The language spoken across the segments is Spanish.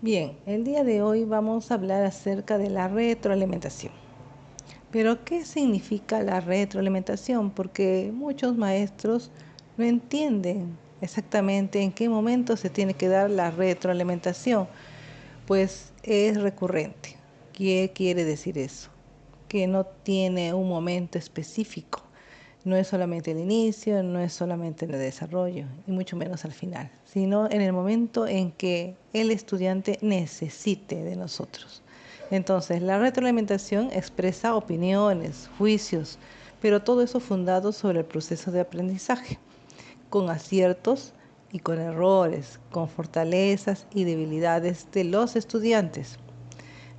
Bien, el día de hoy vamos a hablar acerca de la retroalimentación. Pero, ¿qué significa la retroalimentación? Porque muchos maestros no entienden exactamente en qué momento se tiene que dar la retroalimentación, pues es recurrente. ¿Qué quiere decir eso? Que no tiene un momento específico. No es solamente el inicio, no es solamente el desarrollo, y mucho menos al final, sino en el momento en que el estudiante necesite de nosotros. Entonces, la retroalimentación expresa opiniones, juicios, pero todo eso fundado sobre el proceso de aprendizaje, con aciertos y con errores, con fortalezas y debilidades de los estudiantes.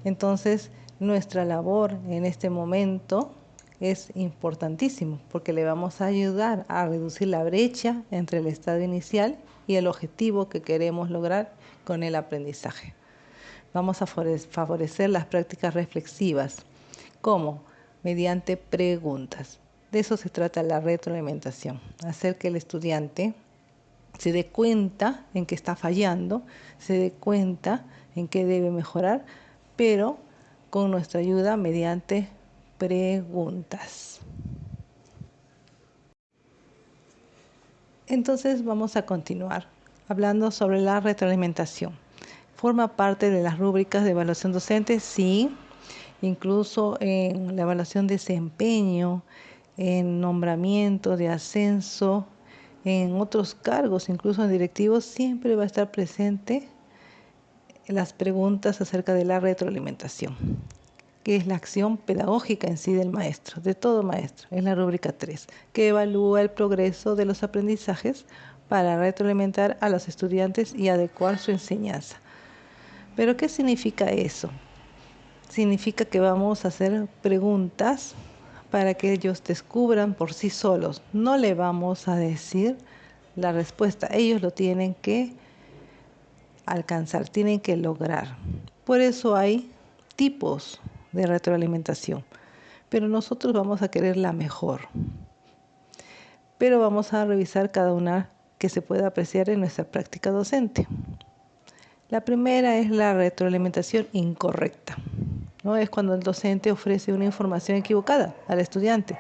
Entonces, nuestra labor en este momento es importantísimo porque le vamos a ayudar a reducir la brecha entre el estado inicial y el objetivo que queremos lograr con el aprendizaje. Vamos a favorecer las prácticas reflexivas. ¿Cómo? Mediante preguntas. De eso se trata la retroalimentación, hacer que el estudiante se dé cuenta en que está fallando, se dé cuenta en que debe mejorar, pero con nuestra ayuda mediante preguntas. Entonces vamos a continuar hablando sobre la retroalimentación. ¿Forma parte de las rúbricas de evaluación docente? Sí, incluso en la evaluación de desempeño, en nombramiento de ascenso, en otros cargos, incluso en directivos, siempre va a estar presente las preguntas acerca de la retroalimentación, que es la acción pedagógica en sí del maestro, de todo maestro. Es la rúbrica 3, que evalúa el progreso de los aprendizajes para retroalimentar a los estudiantes y adecuar su enseñanza. ¿Pero qué significa eso? Significa que vamos a hacer preguntas para que ellos descubran por sí solos. No le vamos a decir la respuesta, ellos lo tienen que alcanzar, tienen que lograr. Por eso hay tipos de retroalimentación, pero nosotros vamos a querer la mejor. Pero vamos a revisar cada una que se pueda apreciar en nuestra práctica docente. La primera es la retroalimentación incorrecta, ¿no? Es cuando el docente ofrece una información equivocada al estudiante.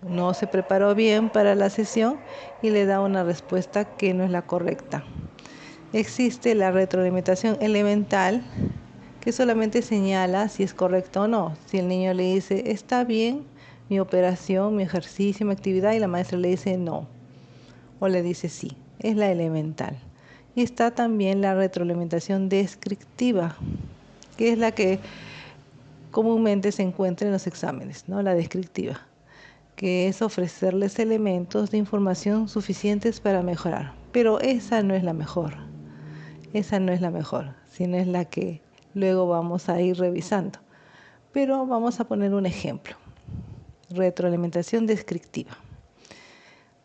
No se preparó bien para la sesión y le da una respuesta que no es la correcta. Existe la retroalimentación elemental, que solamente señala si es correcto o no. Si el niño le dice, está bien mi operación, mi ejercicio, mi actividad, y la maestra le dice no, o le dice sí, es la elemental. Y está también la retroalimentación descriptiva, que es la que comúnmente se encuentra en los exámenes, ¿no? La descriptiva, que es ofrecerles elementos de información suficientes para mejorar. Pero esa no es la mejor. Esa no es la mejor, sino es la que luego vamos a ir revisando. Pero vamos a poner un ejemplo. Retroalimentación descriptiva.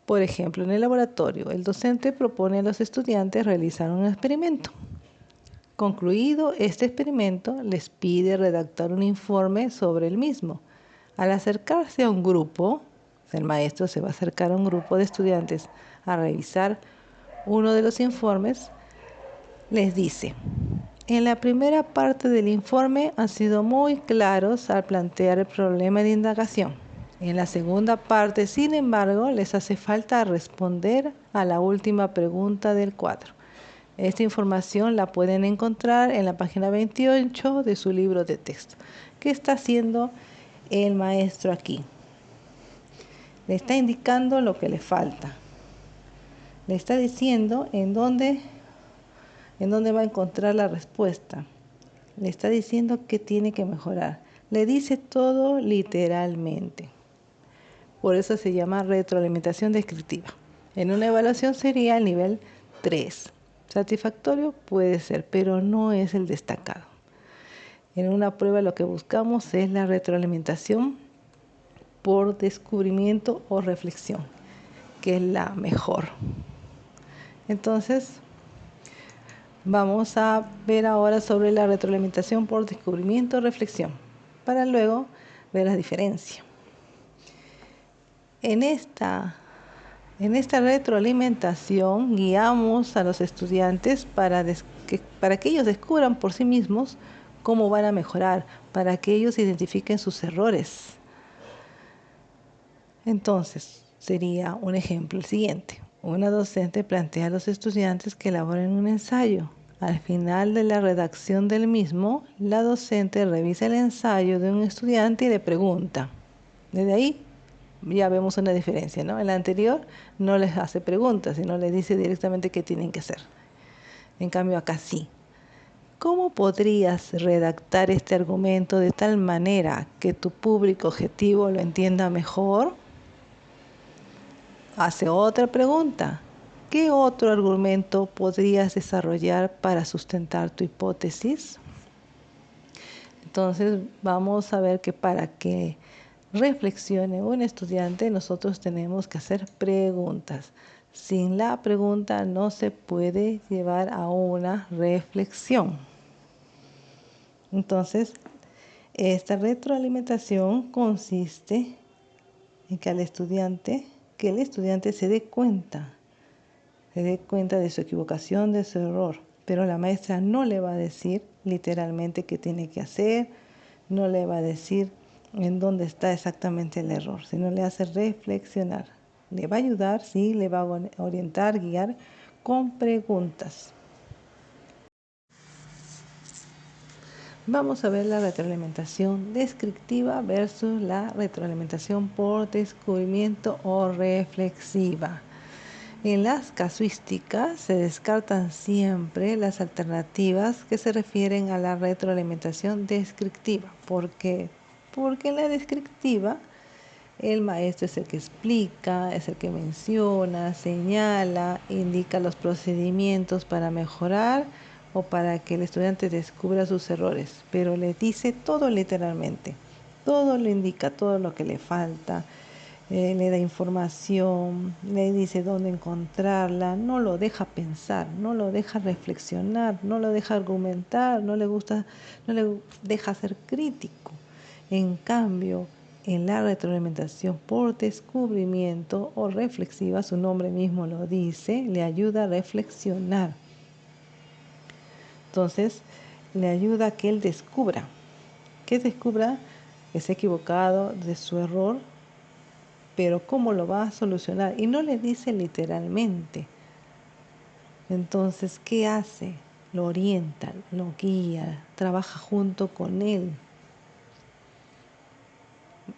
Por ejemplo, en el laboratorio, el docente propone a los estudiantes realizar un experimento. Concluido este experimento, les pide redactar un informe sobre el mismo. Al acercarse a un grupo, el maestro se va a acercar a un grupo de estudiantes a revisar uno de los informes, les dice: en la primera parte del informe han sido muy claros al plantear el problema de indagación. En la segunda parte, sin embargo, les hace falta responder a la última pregunta del cuadro. Esta información la pueden encontrar en la página 28 de su libro de texto. ¿Qué está haciendo el maestro aquí? Le está indicando lo que le falta. Le está diciendo en dónde va a encontrar la respuesta. Le está diciendo qué tiene que mejorar. Le dice todo literalmente. Por eso se llama retroalimentación descriptiva. En una evaluación sería el nivel 3. Satisfactorio puede ser, pero no es el destacado. En una prueba lo que buscamos es la retroalimentación por descubrimiento o reflexión, que es la mejor. Entonces, vamos a ver ahora sobre la retroalimentación por descubrimiento o reflexión, para luego ver la diferencia. En esta En esta retroalimentación guiamos a los estudiantes para que ellos descubran por sí mismos cómo van a mejorar, para que ellos identifiquen sus errores. Entonces, sería un ejemplo el siguiente. Una docente plantea a los estudiantes que elaboren un ensayo. Al final de la redacción del mismo, la docente revisa el ensayo de un estudiante y le pregunta. Desde ahí ya vemos una diferencia, ¿no? En la anterior no les hace preguntas, sino les dice directamente qué tienen que hacer. En cambio acá sí. ¿Cómo podrías redactar este argumento de tal manera que tu público objetivo lo entienda mejor? Hace otra pregunta. ¿Qué otro argumento podrías desarrollar para sustentar tu hipótesis? Entonces vamos a ver que para que reflexione un estudiante, nosotros tenemos que hacer preguntas. Sin la pregunta no se puede llevar a una reflexión. Entonces, esta retroalimentación consiste en que el estudiante se dé cuenta de su equivocación, de su error. Pero la maestra no le va a decir literalmente qué tiene que hacer, no le va a decir en dónde está exactamente el error, sino le hace reflexionar. Le va a ayudar, sí, le va a orientar, guiar con preguntas. Vamos a ver la retroalimentación descriptiva versus la retroalimentación por descubrimiento o reflexiva. En las casuísticas se descartan siempre las alternativas que se refieren a la retroalimentación descriptiva. ¿Por qué? Porque en la descriptiva el maestro es el que explica, es el que menciona, señala, indica los procedimientos para mejorar o para que el estudiante descubra sus errores, pero le dice todo literalmente, todo lo indica, todo lo que le falta. Le da información, le dice dónde encontrarla, no lo deja pensar, no lo deja reflexionar, no lo deja argumentar, no le deja ser crítico. En cambio, en la retroalimentación por descubrimiento o reflexiva, su nombre mismo lo dice, le ayuda a reflexionar. Entonces, le ayuda a que él descubra que se ha equivocado de su error, pero cómo lo va a solucionar. Y no le dice literalmente. Entonces, ¿qué hace? Lo orienta, lo guía, trabaja junto con él,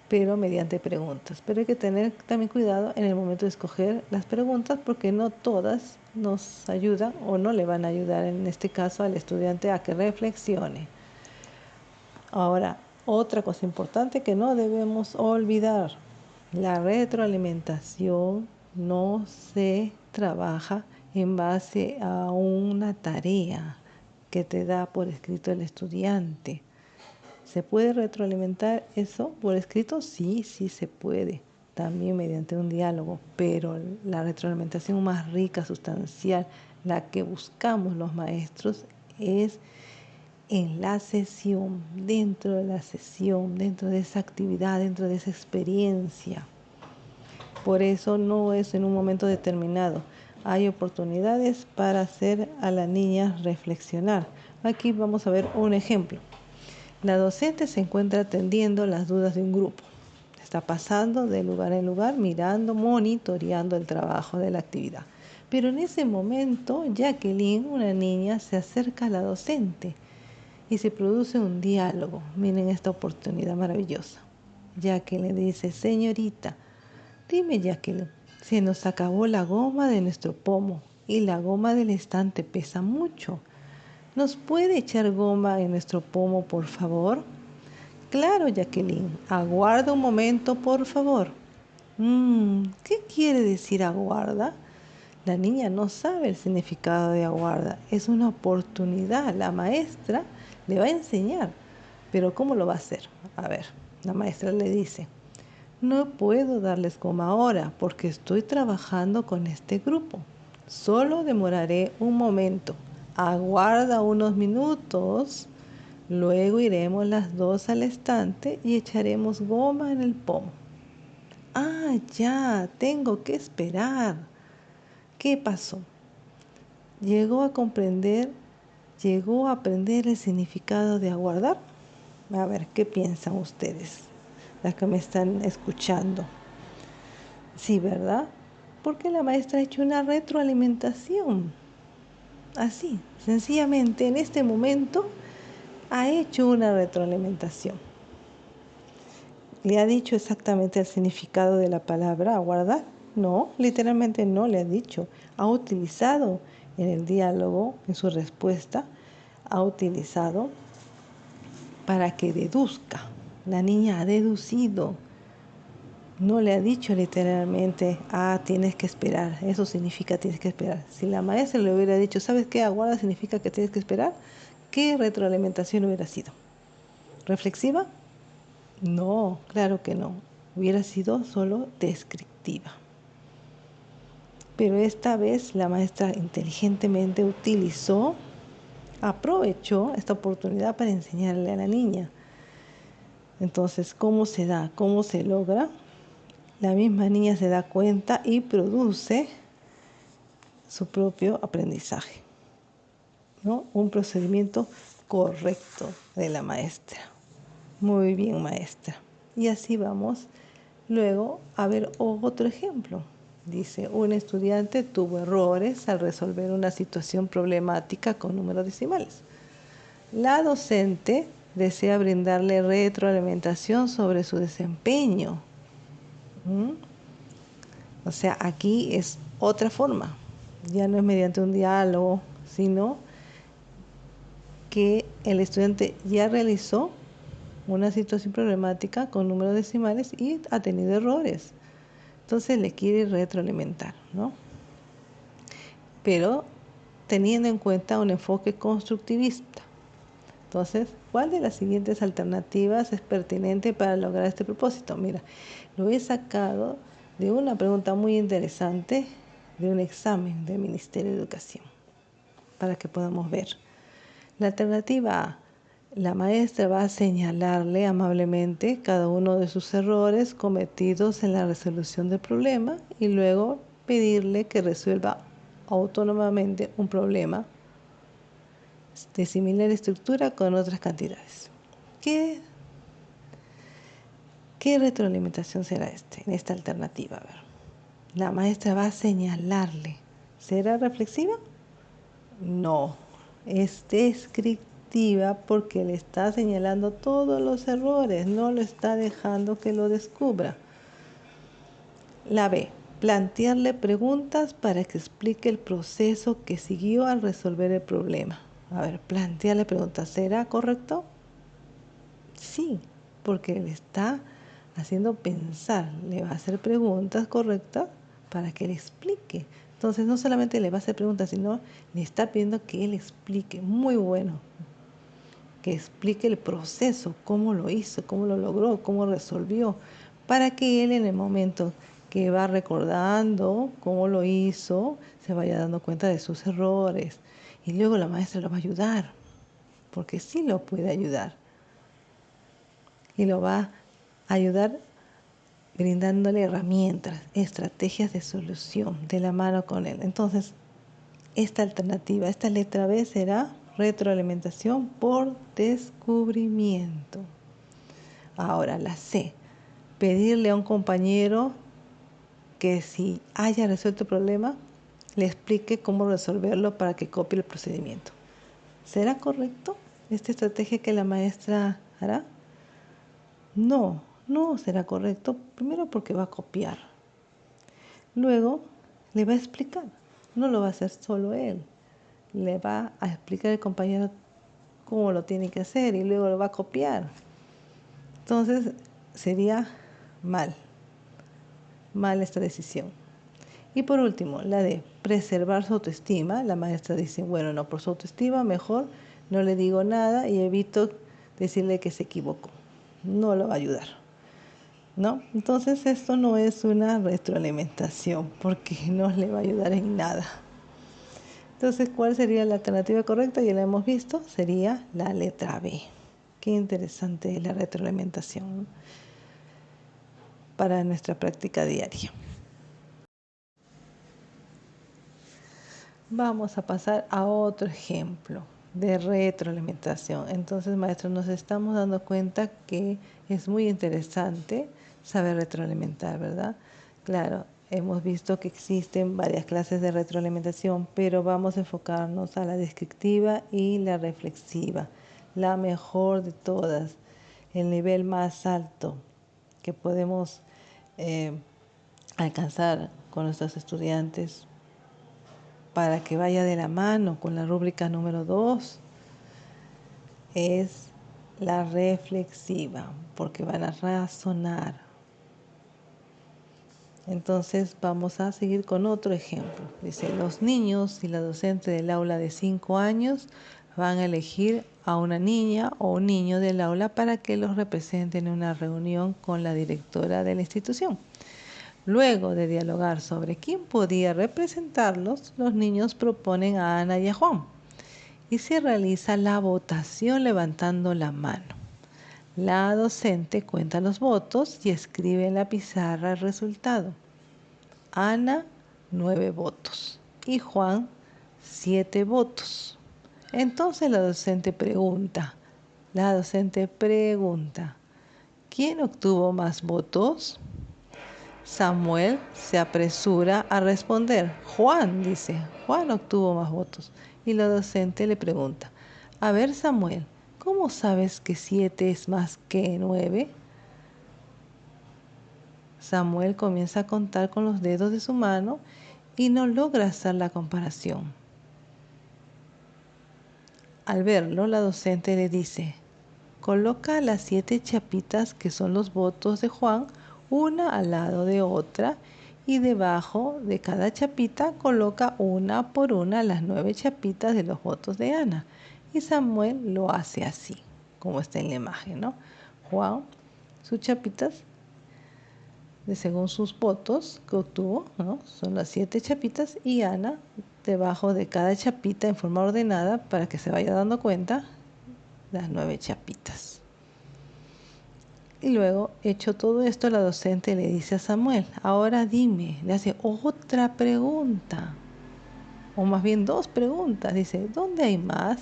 pero mediante preguntas. Pero hay que tener también cuidado en el momento de escoger las preguntas, porque no todas nos ayudan o no le van a ayudar, en este caso, al estudiante a que reflexione. Ahora, otra cosa importante que no debemos olvidar: la retroalimentación no se trabaja en base a una tarea que te da por escrito el estudiante. ¿Se puede retroalimentar eso por escrito? Sí, sí se puede, también mediante un diálogo, pero la retroalimentación más rica, sustancial, la que buscamos los maestros, es en la sesión, dentro de la sesión, dentro de esa actividad, dentro de esa experiencia. Por eso no es en un momento determinado. Hay oportunidades para hacer a la niña reflexionar. Aquí vamos a ver un ejemplo. La docente se encuentra atendiendo las dudas de un grupo. Está pasando de lugar en lugar, mirando, monitoreando el trabajo de la actividad. Pero en ese momento, Jacqueline, una niña, se acerca a la docente y se produce un diálogo. Miren esta oportunidad maravillosa. Jacqueline le dice: señorita, dime, Jacqueline, se nos acabó la goma de nuestro pomo y la goma del estante pesa mucho. ¿Nos puede echar goma en nuestro pomo, por favor? Claro, Jacqueline. Aguarda un momento, por favor. ¿Qué quiere decir aguarda? La niña no sabe el significado de aguarda. Es una oportunidad. La maestra le va a enseñar. Pero ¿cómo lo va a hacer? A ver, la maestra le dice: no puedo darles goma ahora porque estoy trabajando con este grupo. Solo demoraré un momento. Aguarda unos minutos. Luego iremos las dos al estante y echaremos goma en el pomo. Ah, ya, tengo que esperar. ¿Qué pasó? Llegó a aprender el significado de aguardar. A ver, ¿qué piensan ustedes, las que me están escuchando? Sí, ¿verdad? Porque la maestra ha hecho una retroalimentación. Así, sencillamente, en este momento ha hecho una retroalimentación. ¿Le ha dicho exactamente el significado de la palabra aguardar? No, literalmente no le ha dicho. Ha utilizado en el diálogo, en su respuesta, ha utilizado para que deduzca. La niña ha deducido. No le ha dicho literalmente, tienes que esperar. Eso significa tienes que esperar. Si la maestra le hubiera dicho, ¿sabes qué? Aguarda significa que tienes que esperar. ¿Qué retroalimentación hubiera sido? ¿Reflexiva? No, claro que no. Hubiera sido solo descriptiva. Pero esta vez la maestra inteligentemente aprovechó esta oportunidad para enseñarle a la niña. Entonces, ¿cómo se da? ¿Cómo se logra? La misma niña se da cuenta y produce su propio aprendizaje, ¿no? Un procedimiento correcto de la maestra. Muy bien, maestra. Y así vamos luego a ver otro ejemplo. Dice, un estudiante tuvo errores al resolver una situación problemática con números decimales. La docente desea brindarle retroalimentación sobre su desempeño. O sea, aquí es otra forma. Ya no es mediante un diálogo, sino que el estudiante ya realizó una situación problemática con números decimales y ha tenido errores. Entonces le quiere retroalimentar, ¿no? Pero teniendo en cuenta un enfoque constructivista. Entonces, ¿cuál de las siguientes alternativas es pertinente para lograr este propósito? Mira, lo he sacado de una pregunta muy interesante de un examen del Ministerio de Educación, para que podamos ver. La alternativa A, la maestra va a señalarle amablemente cada uno de sus errores cometidos en la resolución del problema y luego pedirle que resuelva autónomamente un problema de similar estructura con otras cantidades. ¿Qué retroalimentación será en esta alternativa? A ver, la maestra va a señalarle. ¿Será reflexiva? No, es descriptiva porque le está señalando todos los errores, no lo está dejando que lo descubra. La B, plantearle preguntas para que explique el proceso que siguió al resolver el problema. A ver, plantearle preguntas, ¿será correcto? Sí, porque le está haciendo pensar, le va a hacer preguntas correctas para que le explique. Entonces no solamente le va a hacer preguntas, sino le está pidiendo que él explique, muy bueno, que explique el proceso, cómo lo hizo, cómo lo logró, cómo resolvió, para que él en el momento que va recordando cómo lo hizo, se vaya dando cuenta de sus errores. Y luego la maestra lo va a ayudar, porque sí lo puede ayudar. Y lo va a ayudar brindándole herramientas, estrategias de solución de la mano con él. Entonces, esta alternativa, esta letra B será retroalimentación por descubrimiento. Ahora, la C, pedirle a un compañero que si haya resuelto el problema, le explique cómo resolverlo para que copie el procedimiento. ¿Será correcto esta estrategia que la maestra hará? No, no será correcto, primero porque va a copiar. Luego le va a explicar, no lo va a hacer solo él, le va a explicar al compañero cómo lo tiene que hacer y luego lo va a copiar. Entonces sería mal esta decisión. Y por último, la de preservar su autoestima. La maestra dice, bueno, no, por su autoestima mejor no le digo nada y evito decirle que se equivocó. No lo va a ayudar, ¿no? Entonces esto no es una retroalimentación porque no le va a ayudar en nada. Entonces, ¿cuál sería la alternativa correcta? Ya la hemos visto, sería la letra B. Qué interesante es la retroalimentación. para nuestra práctica diaria. Vamos a pasar a otro ejemplo de retroalimentación. Entonces, maestros, nos estamos dando cuenta que es muy interesante saber retroalimentar, ¿verdad? Claro, hemos visto que existen varias clases de retroalimentación, pero vamos a enfocarnos a la descriptiva y la reflexiva, la mejor de todas, el nivel más alto que podemos alcanzar con nuestros estudiantes para que vaya de la mano con la rúbrica número 2, es la reflexiva, porque van a razonar. Entonces vamos a seguir con otro ejemplo. Dice, los niños y la docente del aula de 5 años van a elegir a una niña o un niño del aula para que los representen en una reunión con la directora de la institución. Luego de dialogar sobre quién podía representarlos, los niños proponen a Ana y a Juan y se realiza la votación levantando la mano. La docente cuenta los votos y escribe en la pizarra el resultado. Ana, 9 votos y Juan, 7 votos. Entonces la docente pregunta, ¿quién obtuvo más votos? Samuel se apresura a responder. Juan, dice, Juan obtuvo más votos. Y la docente le pregunta, a ver, Samuel, ¿cómo sabes que 7 es más que 9? Samuel comienza a contar con los dedos de su mano y no logra hacer la comparación. Al verlo, la docente le dice, coloca las 7 chapitas que son los votos de Juan, una al lado de otra, y debajo de cada chapita coloca una por una las 9 chapitas de los votos de Ana. Y Samuel lo hace así, como está en la imagen, ¿no? Juan, sus chapitas, según sus votos que obtuvo, ¿no? Son las 7 chapitas, y Ana, debajo de cada chapita en forma ordenada, para que se vaya dando cuenta, las 9 chapitas. Y luego, hecho todo esto, la docente le dice a Samuel, ahora dime, le hace otra pregunta, o más bien 2 preguntas. Dice, ¿dónde hay más?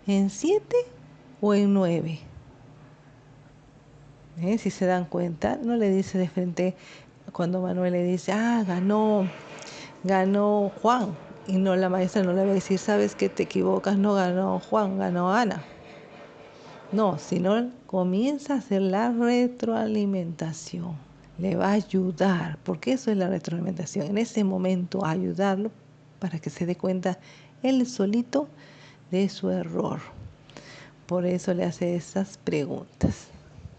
¿En 7 o en 9? Si se dan cuenta, no le dice de frente cuando Manuel le dice, ganó Juan. Y no, la maestra no le va a decir, sabes que te equivocas, no ganó Juan, ganó Ana. No, sino comienza a hacer la retroalimentación. Le va a ayudar, porque eso es la retroalimentación. En ese momento ayudarlo para que se dé cuenta él solito de su error. Por eso le hace esas preguntas.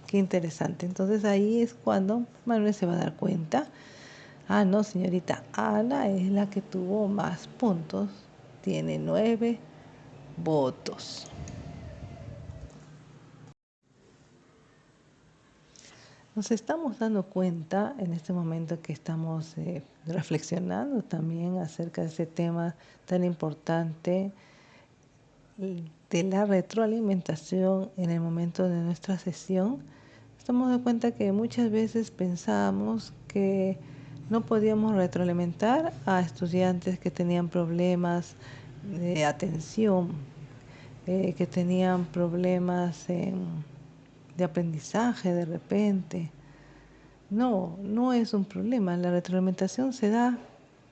Qué interesante. Entonces ahí es cuando Manuel se va a dar cuenta. No, señorita, Ana es la que tuvo más puntos. Tiene 9 votos. Nos estamos dando cuenta en este momento que estamos reflexionando también acerca de ese tema tan importante de la retroalimentación en el momento de nuestra sesión. Estamos dando cuenta que muchas veces pensábamos que no podíamos retroalimentar a estudiantes que tenían problemas de atención, que tenían problemas de aprendizaje de repente. No es un problema. La retroalimentación se da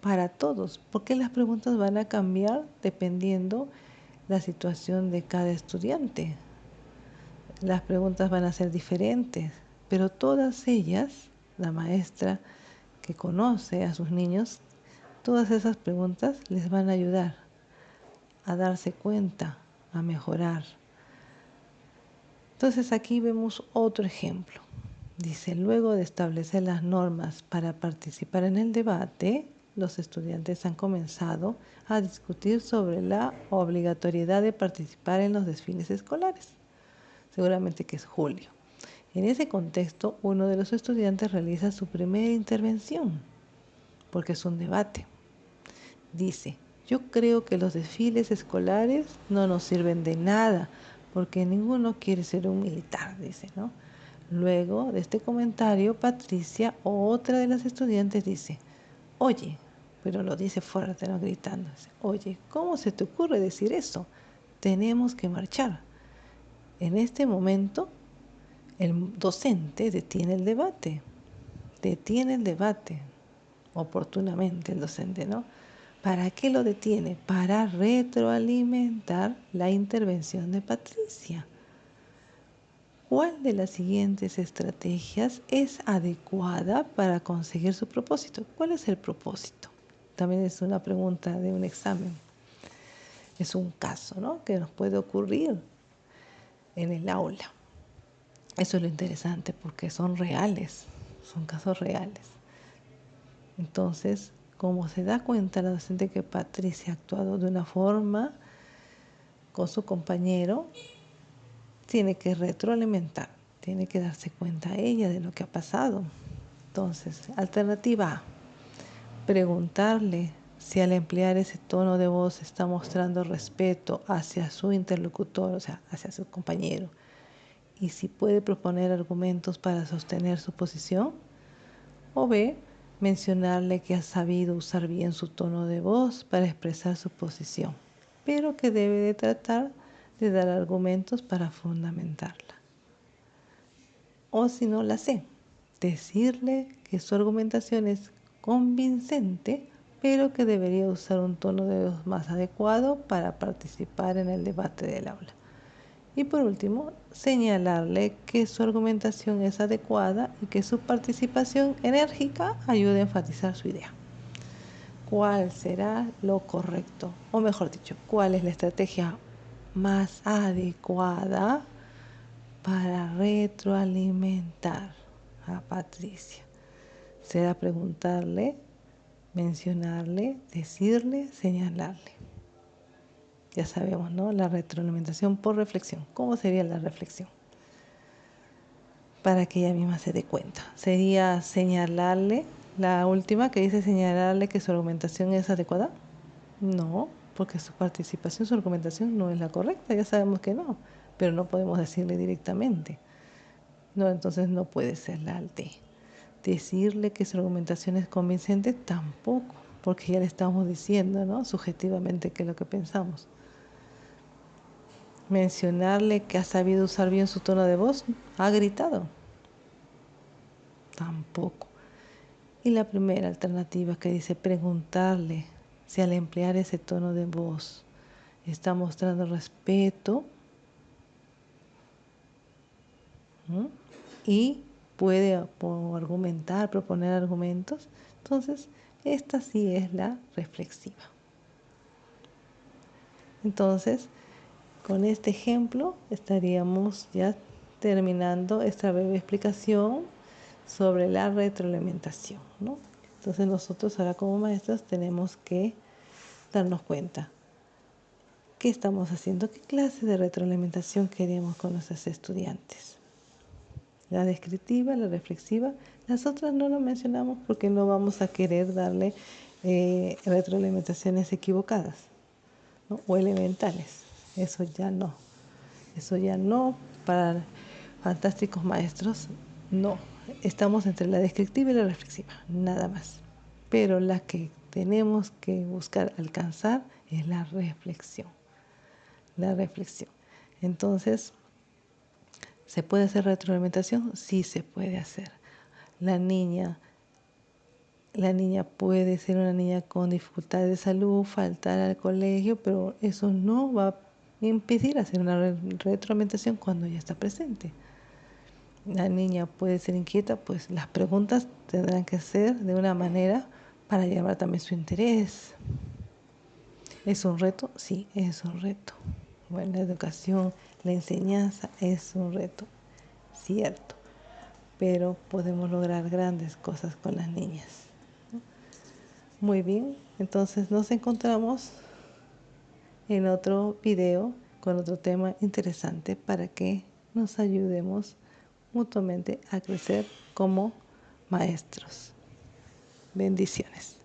para todos, porque las preguntas van a cambiar dependiendo la situación de cada estudiante. Las preguntas van a ser diferentes, pero todas ellas, la maestra que conoce a sus niños, todas esas preguntas les van a ayudar a darse cuenta, a mejorar. Entonces aquí vemos otro ejemplo. Dice, luego de establecer las normas para participar en el debate, los estudiantes han comenzado a discutir sobre la obligatoriedad de participar en los desfiles escolares. Seguramente que es julio. En ese contexto, uno de los estudiantes realiza su primera intervención, porque es un debate. Dice, yo creo que los desfiles escolares no nos sirven de nada, porque ninguno quiere ser un militar, dice, ¿no? Luego de este comentario, Patricia, otra de las estudiantes, dice: oye, pero lo dice fuerte, no gritando. Oye, ¿cómo se te ocurre decir eso? Tenemos que marchar. En este momento, el docente detiene el debate. Detiene el debate. Oportunamente el docente, ¿no? ¿Para qué lo detiene? Para retroalimentar la intervención de Patricia. ¿Cuál de las siguientes estrategias es adecuada para conseguir su propósito? ¿Cuál es el propósito? También es una pregunta de un examen. Es un caso, ¿no?, que nos puede ocurrir en el aula. Eso es lo interesante, porque son reales, son casos reales. Entonces, como se da cuenta la docente que Patricia ha actuado de una forma con su compañero, tiene que retroalimentar, tiene que darse cuenta ella de lo que ha pasado. Entonces, alternativa A: preguntarle si al emplear ese tono de voz está mostrando respeto hacia su interlocutor, o sea, hacia su compañero, y si puede proponer argumentos para sostener su posición. O B: mencionarle que ha sabido usar bien su tono de voz para expresar su posición, pero que debe de tratar de dar argumentos para fundamentarla. O si no, la C: decirle que su argumentación es convincente, pero que debería usar un tono de voz más adecuado para participar en el debate del aula. Y por último, señalarle que su argumentación es adecuada y que su participación enérgica ayuda a enfatizar su idea. ¿Cuál será lo correcto? O mejor dicho, ¿cuál es la estrategia más adecuada para retroalimentar a Patricia? Será preguntarle, mencionarle, decirle, señalarle. Ya sabemos, ¿no? La retroalimentación por reflexión. ¿Cómo sería la reflexión? Para que ella misma se dé cuenta. Sería señalarle, la última que dice señalarle que su argumentación es adecuada. No, porque su participación, su argumentación no es la correcta, ya sabemos que no, pero no podemos decirle directamente. No, entonces no puede ser la D. Decirle que su argumentación es convincente tampoco, porque ya le estamos diciendo, ¿no?, subjetivamente qué es lo que pensamos. Mencionarle que ha sabido usar bien su tono de voz, ha gritado, tampoco. Y la primera alternativa que dice preguntarle si al emplear ese tono de voz está mostrando respeto, ¿no?, y puede argumentar, proponer argumentos. Entonces, esta sí es la reflexiva. Entonces, con este ejemplo estaríamos ya terminando esta breve explicación sobre la retroalimentación, ¿no? Entonces nosotros ahora como maestros tenemos que darnos cuenta qué estamos haciendo, qué clase de retroalimentación queremos con nuestros estudiantes. La descriptiva, la reflexiva, las otras no las mencionamos porque no vamos a querer darle retroalimentaciones equivocadas, ¿no?, o elementales. Eso ya no. Eso ya no, para fantásticos maestros, no. Estamos entre la descriptiva y la reflexiva, nada más. Pero la que tenemos que buscar alcanzar es la reflexión. La reflexión. Entonces, ¿se puede hacer retroalimentación? Sí se puede hacer. La niña puede ser una niña con dificultades de salud, faltar al colegio, pero eso no va a impedir hacer una retroalimentación cuando ya está presente. La niña puede ser inquieta, pues las preguntas tendrán que ser de una manera para llamar también su interés. ¿Es un reto? Sí, es un reto. Bueno, la educación, la enseñanza es un reto, cierto, pero podemos lograr grandes cosas con las niñas. Muy bien, entonces nos encontramos en otro video con otro tema interesante para que nos ayudemos mutuamente a crecer como maestros. Bendiciones.